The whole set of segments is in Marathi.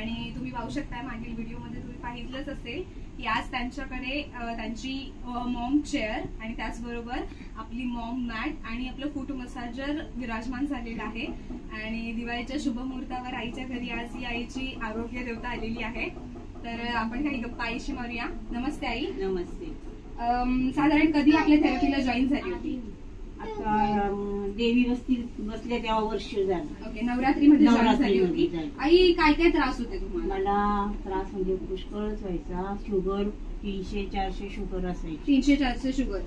आणि तुम्ही पाहू शकता मागील व्हिडिओमध्ये तुम्ही पाहिलंच असेल की आज त्यांच्याकडे त्यांची मॉम चेअर आणि त्याचबरोबर आपली मॉम मॅट आणि आपलं फूट मसाजर विराजमान झालेलं आहे। आणि दिवाळीच्या शुभ मुहूर्तावर आईच्या घरी आज ही आईची आरोग्य देवता आलेली आहे। तर आपण काही गप्पा आईशी मारूया। नमस्ते आई। नमस्ते। साधारण कधी आपल्या थेरपीला जॉईन झाली होती? आता देवी वस्तीत बसले तेव्हा वर्ष झालं। ओके, नवरात्रीमध्ये जॉईन झाली होती। आई काय काय त्रास होते तुम्हाला? मला त्रास म्हणजे पुष्कळच व्हायचा। शुगर 300-400 शुगर असायची। 300-400 शुगर।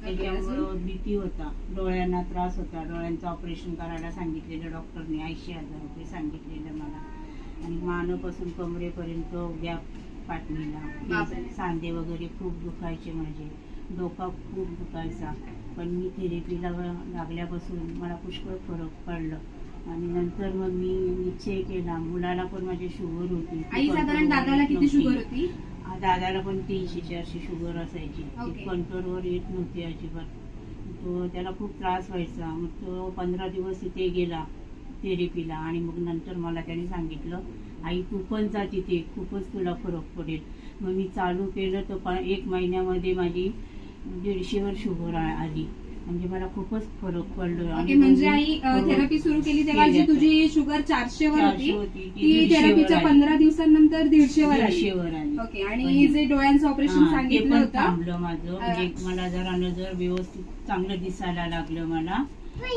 त्याच्यामुळे बीपी होता, डोळ्यांना त्रास होता। डोळ्यांचं ऑपरेशन करायला सांगितलेलं डॉक्टरने, 80,000 रुपये सांगितलेलं मला। आणि मानेपासून कमरेपर्यंत गॅप पाठणीला, सांधे वगैरे खूप दुखायचे माझे, डोका खूप दुखायचा। पण मी थेरपीला लागल्यापासून मला पुष्कळ फरक पडला। आणि नंतर मग मी निश्चय केला, मुलाला पण माझी शुगर होती। आई साधारण दादाला किती शुगर होती? दादाला पण 300-400 शुगर असायची, ती कंट्रोलवर येत नव्हती अजिबात। तो त्याला खूप त्रास व्हायचा। मग तो 15 दिवस तिथे गेला थेरपीला आणि मग नंतर मला त्याने सांगितलं, आई तू पण जा तिथे, खूपच तुला फरक पडेल। मग मी चालू केलं तर 1 महिन्यामध्ये माझी 150वर शुगर आली। म्हणजे मला खूपच फरक पडलो। आणि म्हणजे आई थेरपी सुरू केली तेव्हा जी तुझी शुगर 400वर होती ती थेरपीच्या 15 दिवसांनंतर 150वर आली। ओके, आणि जे डोळ्यांचं ऑपरेशन सांगितलं होतं थांबलं माझं। म्हणजे मला जरा नजर व्यवस्थित चांगलं दिसायला लागलं, मला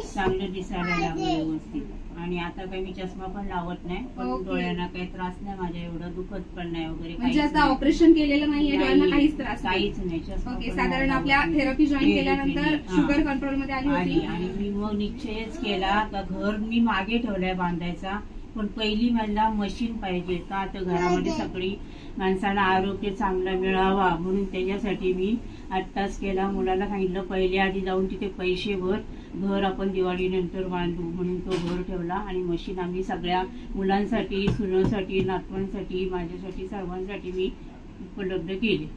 चांगलं दिसायला लागलं व्यवस्थित। आणि आता काही मी चष्मा पण लावत नाही, पण डोळ्यांना काही त्रास नाही माझ्या, एवढं दुखत पण नाही वगैरे। म्हणजे आता ऑपरेशन केलेलं नाहीये, डोळ्यांना काहीच त्रास काहीच नाही। ओके, साधारण आपल्या थेरपी जॉईन केल्यानंतर शुगर कंट्रोल मध्ये आली होती। आणि मी मग निश्चयच केला का घर मी मागे ठेवलाय बांधायचा, पण पहिली मला मशीन पाहिजे का तर घरामध्ये सगळी माणसाला आरोग्य चांगला मिळावा म्हणून त्याच्यासाठी मी आत्ताच केला। मुलाला सांगितलं पहिले आधी जाऊन तिथे पैसे भर, घर आपण दिवाळी नंतर बांधू म्हणून तो घर ठेवला। आणि मशीन आम्ही सगळ्या मुलांसाठी, सुनांसाठी, नातवांसाठी, माझ्यासाठी, सर्वांसाठी मी उपलब्ध केली।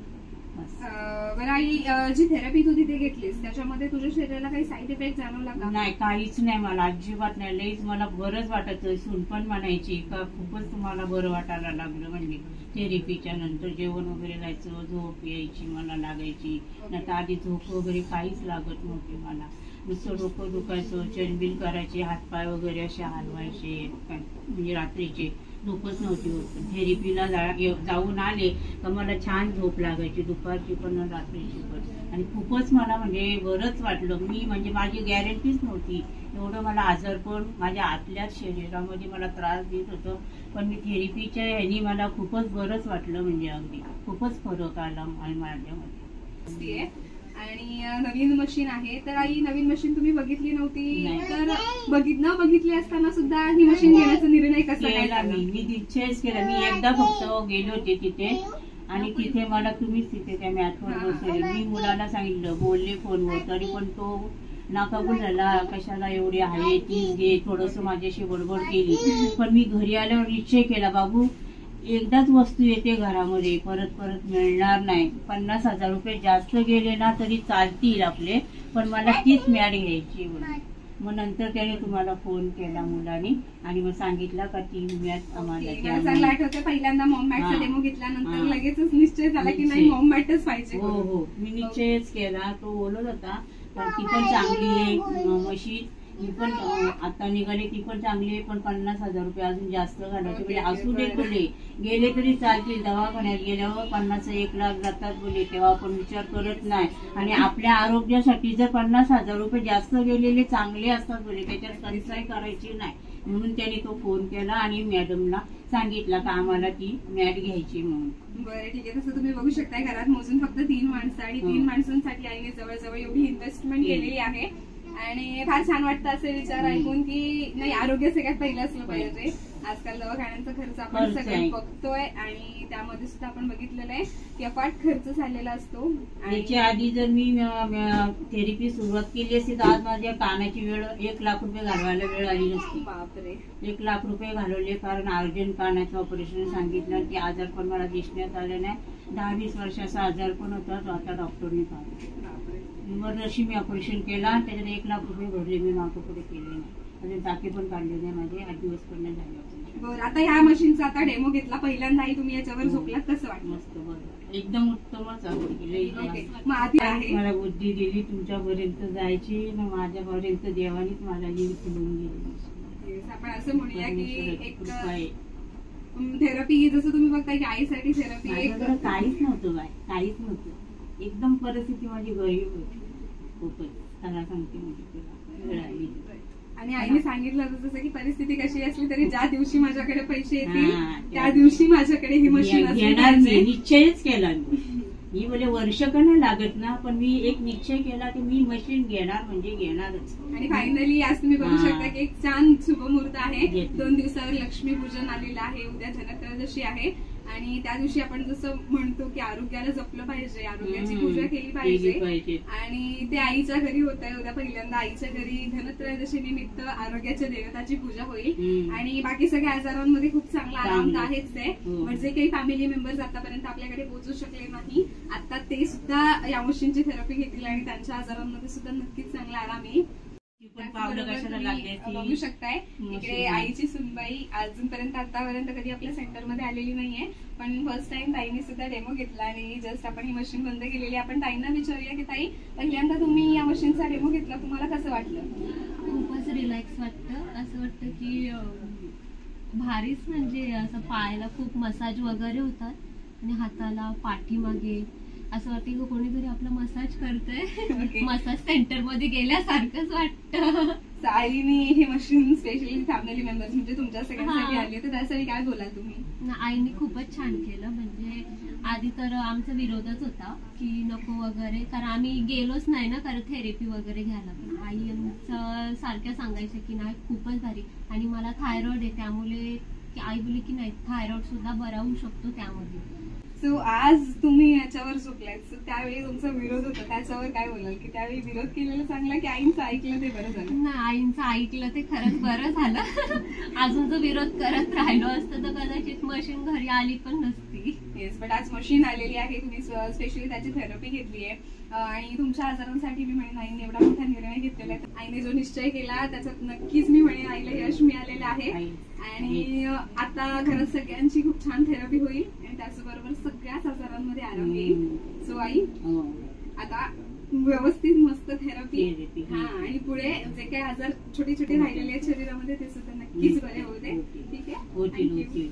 बरं आई, जी थेरपी तू तिथे घेतलीस त्याच्यामध्ये तुझ्या शरीराला काही साईड इफेक्ट जाणवला का? नाही, काहीच नाही, मला अजिबात नाही। लईच मला बरंच वाटत। सून पण म्हणायची का खूपच तुम्हाला बरं वाटायला लागलं। म्हणजे थेरपीच्या नंतर जेवण वगैरे जायचं, झोप यायची मला लागायची, नाही तर आधी झोप वगैरे काहीच लागत नव्हती मला। नुसतं डोकं दुखायचं, चलबिल करायचे, हातपाय वगैरे असे हलवायचे, म्हणजे रात्रीचे झोपच नव्हती होत। थेरपीला जाऊन आले तर मला छान झोप लागायची, दुपारची पण रात्रीची पण। आणि खूपच मला म्हणजे बरंच वाटलं। मी म्हणजे माझी गॅरंटीच नव्हती एवढं मला आजारपण माझ्या आतल्याच शरीरामध्ये मला त्रास देत होतं, पण मी थेरपीच्या ह्यानी मला खूपच बरंच वाटलं। म्हणजे अगदी खूपच फरक आला माझ्यामध्ये। आणि नवीन मशीन आहे, तर आई नवीन मशीन तुम्ही बघितली नव्हती तर बघितली असताना सुद्धा ही मशीन घेण्याचा निर्णय कसा केला? मी निश्चयच केला। मी एकदा फक्त गेले होते तिथे आणि तिथे मला तुम्हीच तिथे त्या मॅटवर बसवले। मी मुलाला सांगितलं, बोलले फोनवर, तरी पण तो नाकाबूल झाला, कशाला एवढी आहे ती घे, थोडस माझ्याशी बडबड केली। पण मी घरी आल्यावर निश्चय केला, बाबू एकदाच वस्तू येते घरामध्ये, परत परत मिळणार नाही। 50,000 रुपये जास्त गेले ना तरी चालतील आपले, पण मला तीच मॅट घ्यायची। मग नंतर त्याने तुम्हाला फोन केला मुलाने आणि मग सांगितलं का ती मॅट आम्हाला चांगलं आठवतं। पहिल्यांदा मॉम मॅटचा डेमो घेतल्यानंतर लगेचच निश्चय झाला की नाही मॉम मॅटच पाहिजे। हो हो, मी निश्चयच केला। तो बोलत होता तर ती पण चांगली आहे मशीन, मी पण आता निघाले ती पण चांगली आहे, पण 50,000 रुपये अजून जास्त घालायचे। म्हणजे असू दे बोले, गेले तरी चालतील, दवाखान्यात गेल्यावर 50-1 लाख जातात बोले, तेव्हा आपण विचार करत नाही। आणि आपल्या आरोग्यासाठी जर 50,000 रुपये जास्त गेलेले चांगले असतात बोले, त्याच्यात कंसाई करायची नाही। म्हणून त्यांनी तो फोन केला आणि मॅडमला सांगितलं का आम्हाला ती मॅट घ्यायची म्हणून। बरं ठीक आहे, तसं तुम्ही बघू शकताय घरात मोजून फक्त 3 माणसं आणि 3 माणसांसाठी आईने जवळजवळ एवढी इन्व्हेस्टमेंट केलेली आहे। आणि फार छान वाटतं असे विचार ऐकून की नाही, आरोग्य सगळ्यात पहिलं असलं पाहिजे। आजकाल दवाखान्यांचा खर्च आपण सगळे बघतोय आणि त्यामध्ये सुद्धा आपण बघितलेलं आहे की अफाट खर्च झालेला असतो। याच्या आधी जर मी थेरपी सुरुवात केली असती तर आज माझ्या कानाची वेळ 1 लाख रुपये घालवायला वेळ आली नसती। बापरे, 1 लाख रुपये घालवले, कारण अर्जंट कानाचं ऑपरेशन सांगितलं की आजार पण मला दिसण्यात आलं नाही। 10-20 वर्षाचा आजार पण होता, तो आता डॉक्टरने काढला। मग नशी मी ऑपरेशन केला, त्याच्यात 1 लाख रुपये भरले, मी मागं पुढे केले नाही। अजून टाके पण काढले नाही माझे, 8 दिवस पण नाही झाले। बरं, आता ह्या मशीनचा आता डेमो घेतला पहिल्यांदाही तुम्ही याच्यावर झोपलात, कसं वाटलं? मस्त बरं, एकदम उत्तमच आवडली. ओके, मग आधी आहे मला बुद्धी दिली तुमच्यापर्यंत जायची ना, माझ्यापर्यंत देवानीच मला ही फिरून गेली. आपण असं म्हणूया की एक कृपा आहे. थेरपी, जसं तुम्ही बघताय की आईसाठी थेरपी एक माझ्याकडे काहीच नव्हतं बाय, काहीच नव्हतं. एकदम परिस्थिती माझी गरीब होती खूपच. त्याला सांगते म्हणजे तुला वेळ आली. आणि आईने सांगितलं जसं की परिस्थिती कशी असली तरी ज्या दिवशी माझ्याकडे पैसे येतील हा, त्या दिवशी माझ्याकडे ही मशीन असली घेणार पाहिजे. निश्चयच केला मी बोले वर्ष का नाही लागत ना, पण मी एक निश्चय केला की मी मशीन घेणार म्हणजे घेणारच. आणि फायनली आज तुम्ही बघू हा. शकता की एक छान शुभमुहूर्त आहे. घेतलं. 2 दिवसावर लक्ष्मीपूजन आलेलं आहे, उद्या धनत्रयोदशी आहे आणि त्या दिवशी आपण जसं म्हणतो की आरोग्याला जपलं पाहिजे, आरोग्याची पूजा केली पाहिजे. आणि ते आईच्या घरी होत आहे उद्या पहिल्यांदा. आईच्या घरी धनत्रयोदशी निमित्त आरोग्याच्या देवताची पूजा होईल आणि बाकी सगळ्या आजारांमध्ये खूप चांगला आराम तर आहेच आहे. पण जे काही फॅमिली मेंबर्स आतापर्यंत आपल्याकडे पोहोचू शकले नाही, आता ते सुद्धा या मशीनची थेरपी घेतील आणि त्यांच्या आजारांमध्ये सुद्धा नक्कीच चांगला आराम येईल. बघू शकताय इकडे आईची सुनबाई अजूनपर्यंत आतापर्यंत कधी आपल्या सेंटरमध्ये आलेली नाहीये, पण फर्स्ट टाइम ताईने सुद्धा डेमो घेतला आणि जस्ट आपण ही मशीन बंद केलेली. आपण ताईंना विचारूया की ताई, पहिल्यांदा तुम्ही या मशीनचा डेमो घेतला, तुम्हाला कसं वाटलं? खूपच रिलॅक्स वाटतं. असं वाटतं की भारीच, म्हणजे असं पायाला खूप मसाज वगैरे होतात आणि हाताला पाठीमागे असं वाटतं की कोणीतरी आपला मसाज करतंय. मसाज सेंटर मध्ये गेल्यासारखंच वाटतं. आईने हे मशीन स्पेशली फॅमिली मेंबर्स म्हणजे तुमच्या सगळ्यांसाठी आले, तर त्यासाठी काय बोलाल तुम्ही? आईने खूपच छान केलं. म्हणजे आधी तर आमचा विरोधच होता की नको वगैरे, कारण आम्ही गेलोच नाही ना कारण थेरपी वगैरे घ्यायला. पण आई आमचं सारख्या सांगायचं की नाही खूपच भारी. आणि मला थायरॉइड आहे, त्यामुळे आई बोलली की नाही थायरॉइड सुद्धा बरा होऊ शकतो त्यामध्ये. सो आज तुम्ही याच्यावर झोपलाय, सो त्यावेळी तुमचा विरोध होता, त्याच्यावर काय बोलाल की त्यावेळी विरोध केलेला चांगला की आईंचं ऐकलं ते बरं झालं? नाही, आईंचं ऐकलं ते खरंच बरं झालं. अजून जर विरोध करत राहिलो असतं तर कदाचित मशीन घरी आली पण नसती. येस, बट आज मशीन आलेली आहे, तुम्ही स्पेशली त्याची थेरपी घेतली आहे आणि तुमच्या आजारांसाठी मी म्हणेन आईने एवढा मोठा निर्णय घेतलेला आहे. आईने जो निश्चय केला त्याच्यात नक्कीच मी म्हणेन आईला यश मिळालेलं आहे आणि आता घरात सगळ्यांची खूप छान थेरपी होईल आणि त्याचबरोबर सगळ्याच आजारांमध्ये आराम येईल. सो आई आता व्यवस्थित मस्त थेरपी हा, आणि पुढे जे काही आजार छोटे छोटे राहिलेले आहेत शरीरामध्ये ते सुद्धा नक्कीच बरे होऊ दे. ठीक आहे, थँक्यू.